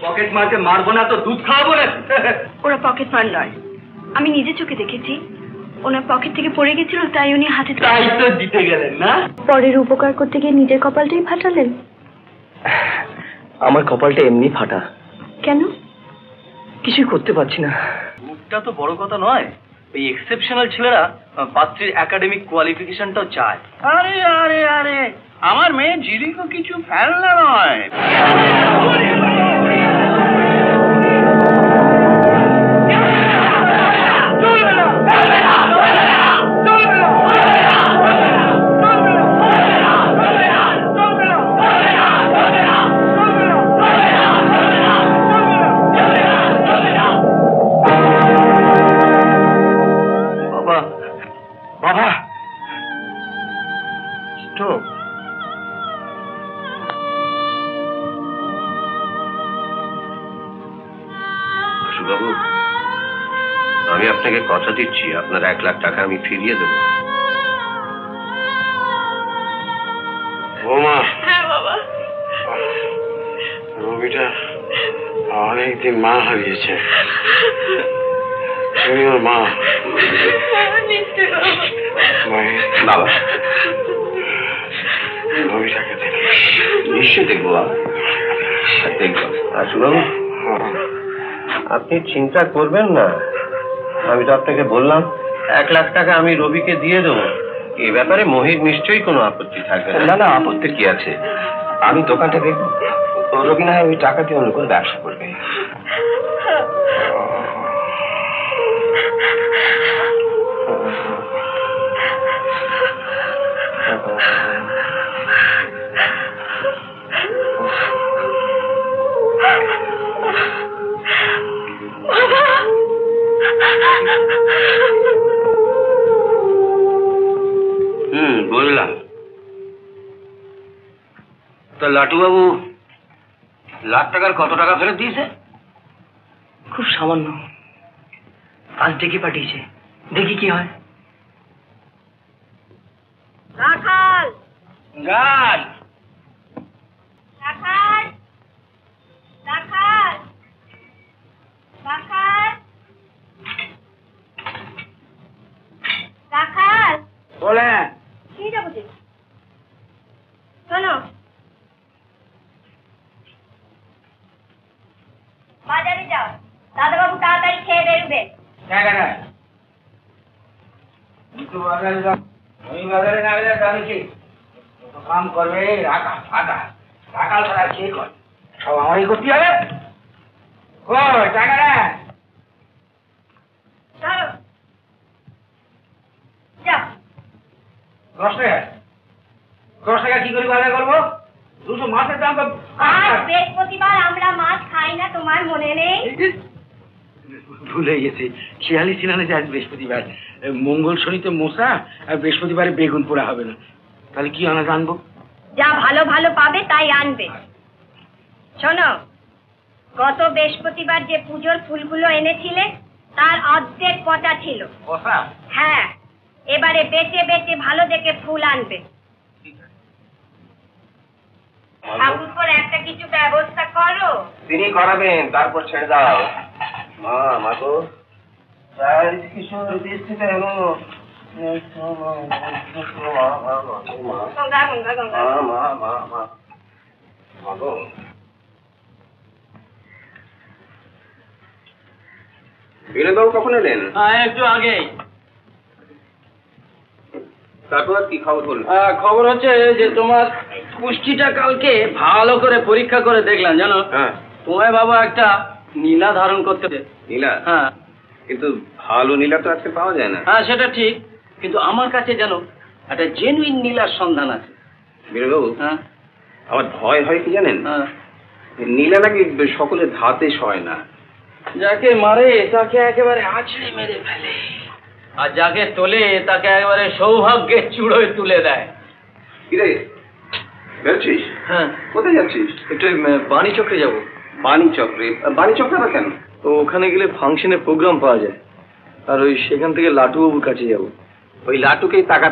Pocket মারকে মারবো না তো দুধ খাওয়াবো না। ওরা পকেট মার নয়, আমি নিজে চোখে দেখেছি। ওনার পকেট থেকে পড়ে গেছিল, তাই উনি হাতে তাই তো দিতে গেলেন না। পরের উপকার করতে গিয়ে নিজের কপালটাই ফাটালেন। আমার কপালটা এমনি ফাটা। কেন? কিছুই করতে পারছি না। মুখটা তো বড় কথা নয়, এই এক্সেপশনাল ছেলেরা পাত্রীর একাডেমিক কোয়ালিফিকেশনটাও চায়। আরে আরে আরে, আমার মেয়ে জিরিকো কিছু ফেলনা নয়। আমি আপনাকে কথা দিচ্ছি, আপনার 1 লাখ টাকা আমি ফিরিয়ে দেবো। বৌমা। হ্যাঁ বাবা। রবিটা অনেকদিন মা হারিয়েছে, তুমি ওর মা। বাবা, রবিটাকে দেখে নিশ্চয়ই দেখবো বাবা, দেখবো। আসুন, আপনি চিন্তা করবেন না, আমি তো আপনাকে বললাম 1 লাখ টাকা আমি রবিকে দিয়ে দেবো। এই ব্যাপারে মহির নিশ্চয়ই কোনো আপত্তি থাকবে না। না, আপত্তি কি আছে, আমি দোকানটা দেখবো, রবি না হয় ওই টাকা দিয়ে অন্য কোনো ব্যবসা করবে। বললাম তো লাটু বাবু 1 লাখ টাকার কত টাকা ফেরত দিয়েছে? খুব সামান্য, আজ ডেকে পাঠিয়েছে, দেখি কি হয়। রাখাল গান রাখাল রাখাল রাখাল রাখাল বলে কি যাবো যে? শোনো, বাজারে যাও, দাদাবাবু তাড়াতাড়ি খেয়ে বেরোবে। বাজারে না গেলে জানি কি কাম করবে? রাখাল রাখাল ছাড়া কে করে? সব আমারই করতে হবে। ও টাকা নেয় চলো যাও। 10 টাকা। 10 টাকা কি করে বাজার করবো? 200 মাছের দাম তো। আজ বৃহস্পতিবার, আমরা মাছ খাই না, তোমার মনে নেই? ভুলে গেছি, খেয়ালি ছিল না যে আজ বৃহস্পতিবার। মঙ্গল শনিতে মশা, আর বৃহস্পতিবারে বেগুন পোড়া হবে না। তাহলে কি আনা জানবো? যা ভালো ভালো পাবে তাই আনবে। শোনো, গত বৃহস্পতিবার যে পুজোর ফুলগুলো এনেছিলে তার অর্ধেক পচা ছিল। মশা? হ্যাঁ, এবারে বেচে বেচে ভালো দেখে ফুল আনবে। ঠাকুর করে একটা কিছু ব্যবস্থা করো। তিনি করাবেন, তারপর ছেড়ে দাও। মা, মা গো, কিশোর দৃষ্টিতে এলো। গঙ্গা গঙ্গা গঙ্গা। বিনোদবাবু কখন এলেন? একটু আগে। তারপর কি খবর বলুন? খবর হচ্ছে যে তোমার পুষ্টিটা কালকে ভালো করে পরীক্ষা করে দেখলাম, জানো। হ্যাঁ। তোমায় বাবা একটা নীলা ধারণ করতে। নীলা? হ্যাঁ। কিন্তু ভালো নীলা তো আজকে পাওয়া যায় না। হ্যাঁ, সেটা ঠিক, কিন্তু আমার কাছে জানো একটা জেনুইন নীলার সন্ধান আছে। বিনোদবাবু, হ্যাঁ। আমার ভয় হয় কি জানেন? হ্যাঁ। নীলা নাকি সকলের ধাতে সয় না। যাকে মারে তাকে একেবারে আছড়ে মেরে ফেলে, আর যাকে তোলে তাকে একেবারে সৌভাগ্যের চূড়োয় তুলে দেয়। কিরে, বেরোচ্ছিস? হ্যাঁ। কোথায় যাচ্ছিস? একটু বাণী চক্রে যাবো। বাণী চক্রে? বাণী চক্রে আবার কেন? তো ওখানে গেলে ফাংশনের প্রোগ্রাম পাওয়া যায়, আর ওই সেখান থেকে লাটুবাবুর কাছে যাবো। ওই লাটুকেই টাকা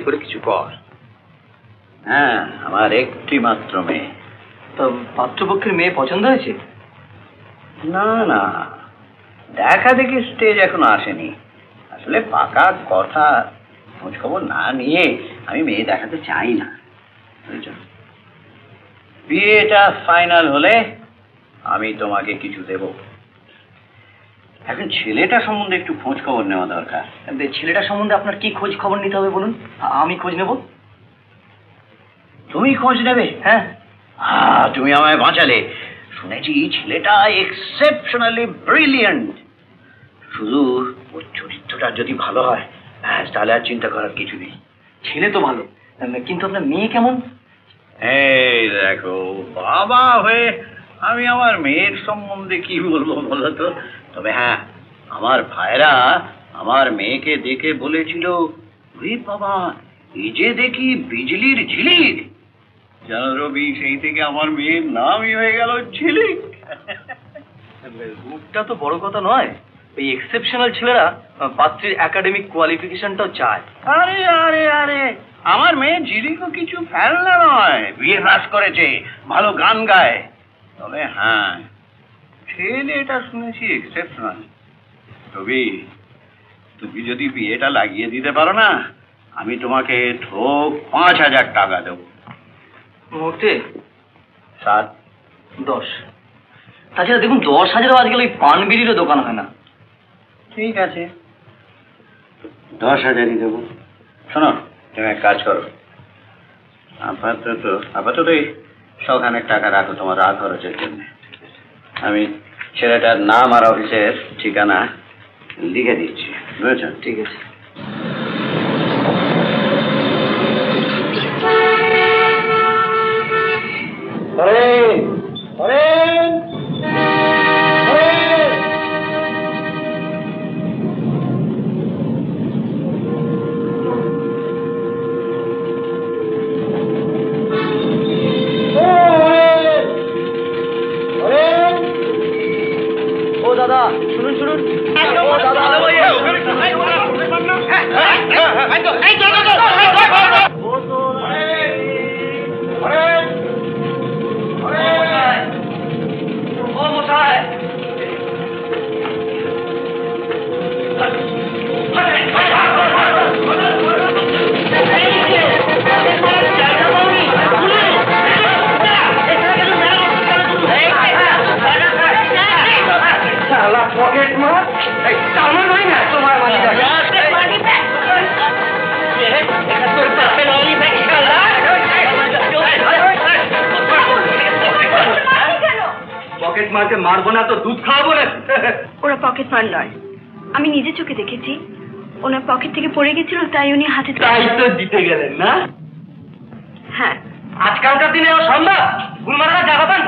করে কিছু কর। হ্যাঁ, আমার একটি মাত্র মেয়ে। তো পাত্রপক্ষের মেয়ে পছন্দ হয়েছে? না না, দেখা দেখি স্টেজ এখনো আসেনি। আসলে পাকা কথা খোঁজ খবর না নিয়ে আমি মেয়ে দেখাতে চাই না, বুঝেছ? বিয়েটা ফাইনাল হলে আমি তোমাকে কিছু দেব। এখন ছেলেটা সম্বন্ধে একটু খোঁজ খবর নেওয়া দরকার। ছেলেটা সম্বন্ধে আপনার কি খোঁজ খবর নিতে হবে বলুন, আমি খোঁজ নেব। তুমি খোঁজ নেবে? হ্যাঁ। তুমি আমায় বাঁচালে। শুনেছি ছেলেটা এক্সেপশনালি ব্রিলিয়েন্ট। শুধু ওর চরিত্রটা যদি ভালো হয় তাহলে আর চিন্তা করার কিছু নেই। ছেলে তো ভালো, কিন্তু আপনার মেয়ে কেমন? এই দেখো, বাবা হয়ে আমি আমার মেয়ের সম্বন্ধে কি বলবো বলো তো? তবে হ্যাঁ, আমার ভাইরা আমার মেয়েকে দেখে বলেছিল, ওরে বাবা, এই যে দেখি বিজলির ঝিলিক। জানো রবি, সেই থেকে আমার মেয়ের নামই হয়ে গেল ঝিলিক। রূপটা তো বড় কথা নয়, এই এক্সেপশনাল ছেলেরা পাত্রীর একাডেমিক কোয়ালিফিকেশনটাও চায়। আরে আরে আরে, আমার মেয়ে ঝিলিকও কিছু ফেলনা নয়, বিয়ে পাস করেছে, ভালো গান গায়। তবে হ্যাঁ, ছেলেটা শুনেছি এক্সেপশনাল। রবি, তুমি যদি বিয়েটা লাগিয়ে দিতে পারো না, আমি তোমাকে ঠোক 5,000 টাকা দেবো। মুহূর্তে 7, 10। তাছাড়া দেখুন, 10,000 আজকাল ওই পান বিড়িরও দোকান হয় না। ঠিক আছে, 10,000ই দেবো। শোনো, তুমি এক কাজ করো, আপাতত সখানেক টাকা রাখো তোমার রাত খরচের জন্য। আমি ছেলেটার নাম আর অফিসের ঠিকানা লিখে দিচ্ছি, বুঝেছ? ঠিক আছে। ও দাদা, শুনুন শুনুন। ও দাদা, পকেট মার, আমার নয় না তোমার মালিক। পকেট মারকে মারবো না তো দুধ খাওয়াবো না। ওরা পকেট মার নয়, আমি নিজে চোখে দেখেছি। ওনার পকেট থেকে পড়ে গেছিল, তাই উনি হাতে তাই তো দিতে গেলেন না? হ্যাঁ। আজকালকার দিনে ও সম্ভব? গুলমারা জাগাবেন?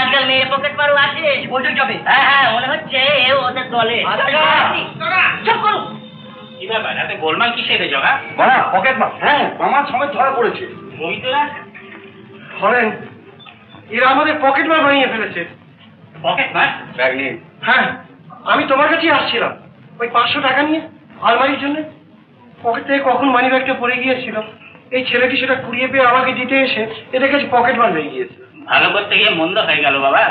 আজকাল মেয়ে পকেট মারও আসে। ওইটাই যাবে। হ্যাঁ, মনে হচ্ছে ওদের দলে। চুপ করুন। কি ব্যাপার, এত গোলমাল কিসে রে জগা? বাবা, পকেট মার। হ্যাঁ, আমার সময় ধরা পড়েছে। ধরেন, এরা আমাদের পকেট মার বানিয়ে ফেলেছে। পকেট মার? ব্যাগ নিয়ে? হ্যাঁ, আমি তোমার কাছেই আসছিলাম ওই 500 টাকা নিয়ে আলমারির জন্য। পকেট থেকে কখন মানি ব্যাগটা পড়ে গিয়েছিল, এই ছেলেটি সেটা কুড়িয়ে পেয়ে আমাকে দিতে এসে এটা কাছে পকেট মার হয়ে গিয়েছে। ভালো করতে গিয়ে মন্দ হয়ে গেল বাবা।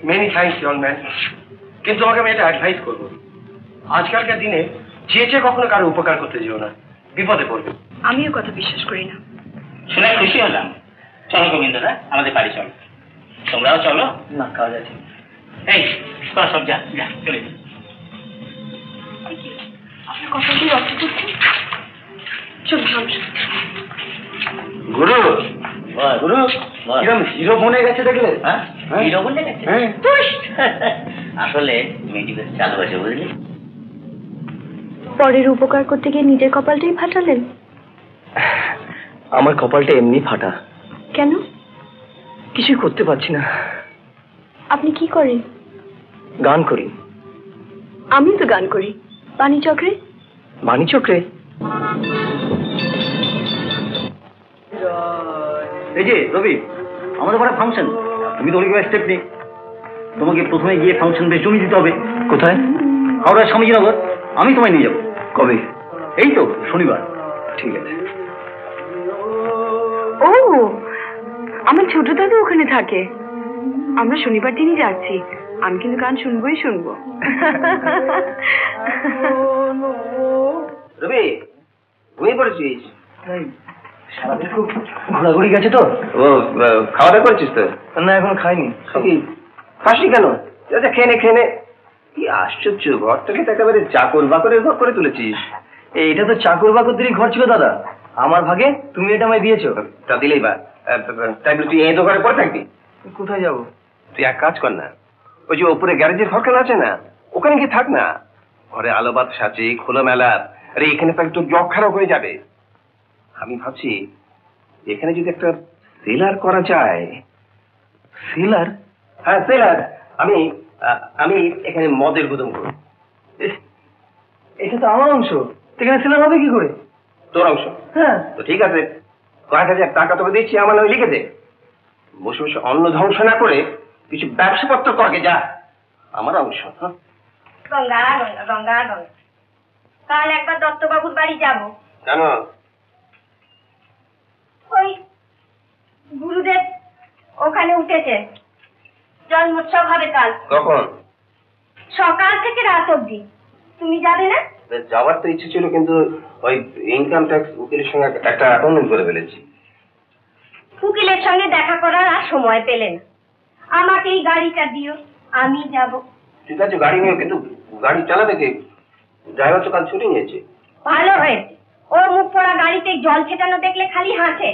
মেনি থ্যাঙ্কস ইয়ং ম্যান, কিন্তু আমাকে আমি এটা অ্যাডভাইস করবো, আজকালকার দিনে চেয়ে কখনো কারো উপকার করতে যেও না, বিপদে পড়বে। আমিও কথা বিশ্বাস করি না। শুনে খুশি হলাম। চলো গোবিন্দদা, আমাদের বাড়ি চলো। তোমরাও চলো। না, কাজ আছে। এই তোরা সব যা যা, চলে যা। আপনার কথা দিয়ে রক্ত করছে। চল গুরু, গুরু, কিরম হিরো বনে গেছে দেখলে? হ্যাঁ, হিরো বলে গেছে। হ্যাঁ। আসলে মেয়েটি বেশ চালু আছে, বুঝলি? পরের উপকার করতে গিয়ে নিজের কপালটাই ফাটালেন। আমার কপালটা এমনি ফাটা। কেন? কিছুই করতে পারছি না। আপনি কি করেন? গান করি। আমিও তো গান করি, বাণীচক্রে। বাণীচক্রে? এই যে রবি, আমাদের পাড়ায় ফাংশন, তুমি তো অনেক স্টেপ নেই। তোমাকে প্রথমে গিয়ে ফাংশন বেশ জমি দিতে হবে। কোথায়? হাওড়া স্বামীজিনগর। আমি তোমায় নিয়ে যাবো। কবে? এই তো শনিবার। ঠিক আছে। ও, আমার ছোট দাদু ওখানে থাকে। আমরা শনিবার দিনই যাচ্ছি, আমি কিন্তু গান শুনবোই শুনবো। রবি, ঘুমিয়ে পড়েছিস? সারাদিন খুব ঘোরাঘুরি গেছে তো। ও, খাওয়া দাওয়া করেছিস তো? না, এখন খাইনি। খাসনি কেন? খেয়ে নে। কি আশ্চর্য, ঘর থেকে তো একেবারে চাকর বাকরের ঘর করে তুলেছিস। এইটা তো চাকর বাকরদেরই ঘর ছিল দাদা, আমার ভাগে তুমি এটা আমায় দিয়েছো। তা দিলেই বা, তাই বলে তুই এই দোকানে পড়ে থাকবি? কোথায় যাবো? তুই এক কাজ কর না, ওই যে ওপরে গ্যারেজের ঘরখানা আছে না, ওখানে গিয়ে থাক না। ঘরে আলো বাতাস আছে, খোলামেলা। আরে এখানে তো একটু জগ খারাপ হয়ে যাবে। আমি ভাবছি এখানে যদি একটা সেলার করা যায়। সেলার? হ্যাঁ, সেলার। আমি এখানে মদের গুদাম করব। এটা তো আমার অংশ, এখানে সেলার হবে কি করে? তোর অংশ? হ্যাঁ। তো ঠিক আছে, কয়েক হাজার টাকা তোকে দিচ্ছি, আমার নামে লিখে দে। বসে বসে অন্ন ধ্বংস না করে কিছু ব্যবসাপত্র করকে যা, আমার অংশ। হ্যাঁ, গঙ্গা গঙ্গা গঙ্গা গঙ্গা। কাল একবার দত্তবাবুর বাড়ি যাব। কেন? ওই গুরুদেব ওখানে উঠেছে, জন্মোৎসব হবে কাল। কখন? সকাল থেকে রাত অবধি। তুমি যাবে না? যাওয়ার তো ইচ্ছে ছিল, কিন্তু ওই ইনকাম ট্যাক্স উকিলের সঙ্গে একটা অ্যাপয়েন্টমেন্ট করে ফেলেছি। উকিলের সঙ্গে দেখা করার আর সময় পেলে না। আমাকে এই গাড়িটা দিও, আমি যাব। ঠিক আছে, গাড়ি নিও, কিন্তু গাড়ি চালাবে কে? ড্রাইভার তো কাল ছুটি নিয়েছে। ভালো হয়েছে, ওর মুখ পড়া গাড়িতে জল ছেটানো দেখলে খালি হাসে।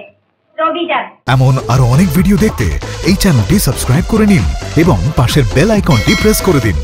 রবি যাবে। এমন আরো অনেক ভিডিও দেখতে এই চ্যানেলটি সাবস্ক্রাইব করে নিন এবং পাশের বেল আইকনটি প্রেস করে দিন।